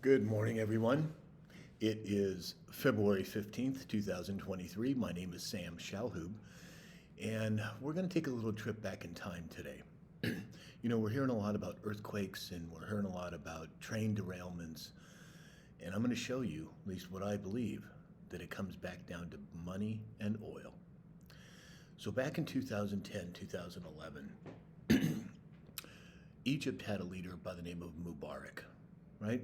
Good morning, everyone. It is February 15th, 2023. My name is Sam Shalhoub, and we're going to take a little trip back in time today. We're hearing a lot about earthquakes, and we're hearing a lot about train derailments, and I'm going to show you, at least what I believe, that it comes back down to money and oil. So back in 2010, 2011, Egypt had a leader by the name of Mubarak, right?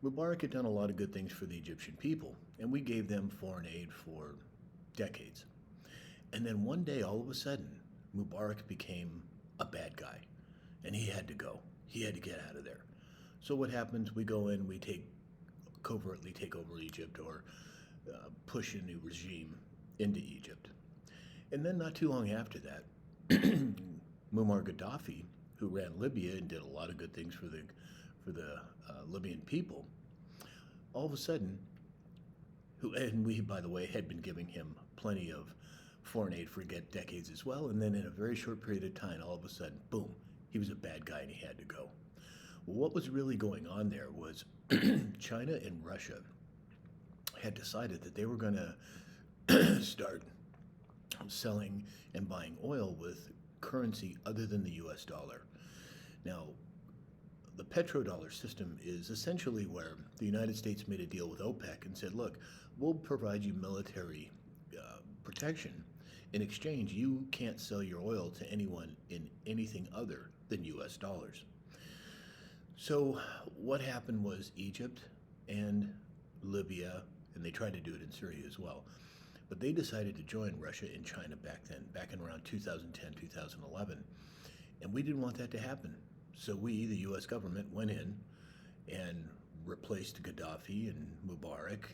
Mubarak had done a lot of good things for the Egyptian people, and we gave them foreign aid for decades. And then one day, all of a sudden, Mubarak became a bad guy, and he had to go. He had to get out of there. So what happens? We go in, we covertly take over Egypt, or push a new regime into Egypt. And then not too long after that, Muammar Gaddafi, who ran Libya and did a lot of good things for the Libyan people, all of a sudden, and we, by the way, had been giving him plenty of foreign aid for decades as well, and then in a very short period of time, all of a sudden, boom, he was a bad guy and he had to go. Well, what was really going on there was China and Russia had decided that they were going to start selling and buying oil with currency other than the US dollar. Now, the petrodollar system is essentially where the United States made a deal with OPEC and said, look, we'll provide you military protection. In exchange, you can't sell your oil to anyone in anything other than US dollars. So what happened was Egypt and Libya, and they tried to do it in Syria as well, but they decided to join Russia and China back then, back in around 2010, 2011. And we didn't want that to happen. So we, the U.S. government, went in and replaced Gaddafi and Mubarak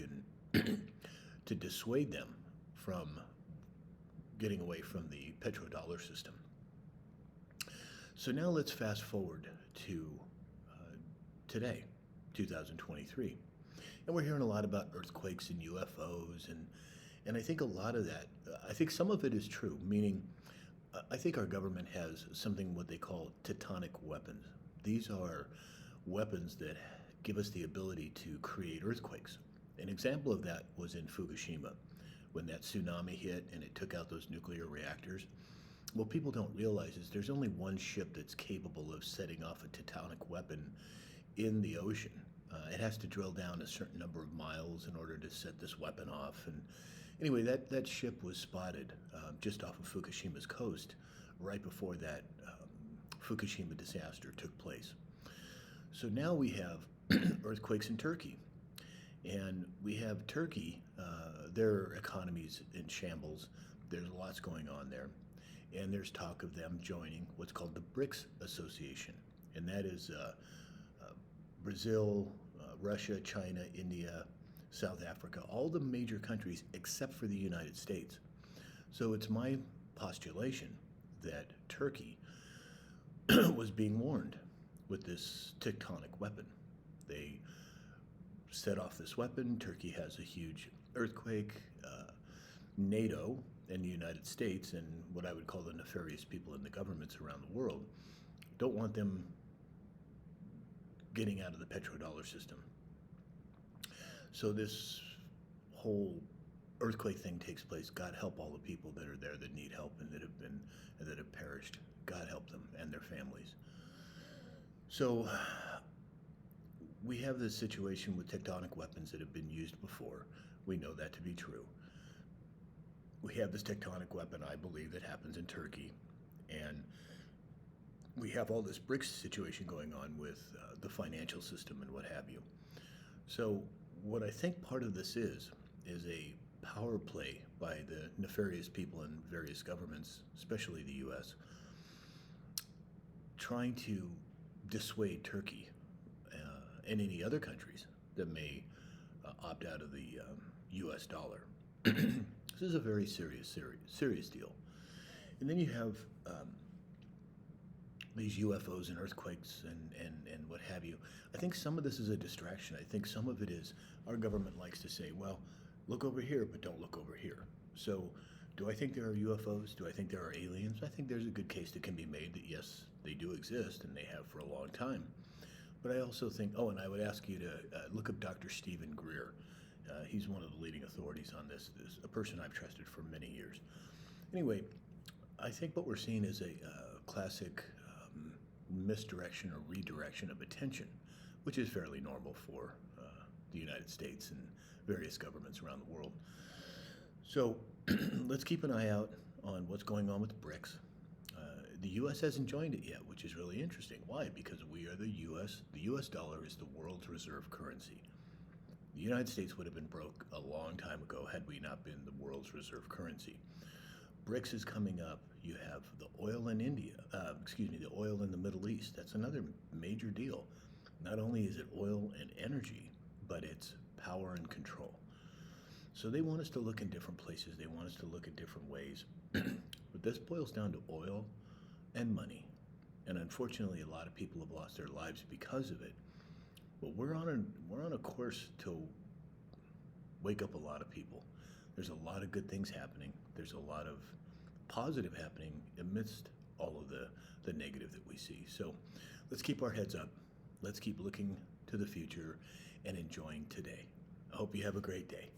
and to dissuade them from getting away from the petrodollar system. So now let's fast forward to today, 2023. And we're hearing a lot about earthquakes and UFOs, and I think a lot of that, I think some of it is true, meaning I think our government has something what they call tectonic weapons. These are weapons that give us the ability to create earthquakes. An example of that was in Fukushima, when that tsunami hit and it took out those nuclear reactors. What people don't realize is there's only one ship that's capable of setting off a tectonic weapon in the ocean. It has to drill down a certain number of miles in order to set this weapon off. And anyway, that ship was spotted just off of Fukushima's coast right before that Fukushima disaster took place. So now we have earthquakes in Turkey. And we have Turkey, their economy's in shambles. There's lots going on there. And there's talk of them joining what's called the BRICS Association. And that is Brazil, Russia, China, India, South Africa, all the major countries except for the United States. So it's my postulation that Turkey was being warned with this tectonic weapon. They set off this weapon. Turkey has a huge earthquake. NATO and the United States and what I would call the nefarious people in the governments around the world don't want them getting out of the petrodollar system. So this whole earthquake thing takes place. God help all the people that are there that need help and that have perished. God help them and their families. So we have this situation with tectonic weapons that have been used before. We know that to be true. We have this tectonic weapon, I believe, that happens in Turkey, and we have all this BRICS situation going on with the financial system and what have you. So what I think part of this is a power play by the nefarious people in various governments, especially the U.S., trying to dissuade Turkey and any other countries that may opt out of the U.S. dollar. This is a very serious deal. And then you have these UFOs and earthquakes and what have you. I think some of this is a distraction. I think some of it is our government likes to say, well, look over here, but don't look over here. So do I think there are UFOs? Do I think there are aliens? I think there's a good case that can be made that yes, they do exist and they have for a long time. But I also think, oh, and I would ask you to look up Dr. Stephen Greer. He's one of the leading authorities on this, a person I've trusted for many years. Anyway, I think what we're seeing is a classic misdirection or redirection of attention, which is fairly normal for the United States and various governments around the world. So let's keep an eye out on what's going on with BRICS. The U.S. hasn't joined it yet, which is really interesting. Why? Because we are the U.S. The U.S. dollar is the world's reserve currency. The United States would have been broke a long time ago had we not been the world's reserve currency. BRICS is coming up. You have the oil in India, the oil in the Middle East. That's another major deal. Not only is it oil and energy, but it's power and control. So they want us to look in different places. They want us to look at different ways. But this boils down to oil and money. And unfortunately, a lot of people have lost their lives because of it. But we're on a course to wake up a lot of people. There's a lot of good things happening. There's a lot of positive happening amidst all of the negative that we see. So let's keep our heads up. Let's keep looking to the future and enjoying today. I hope you have a great day.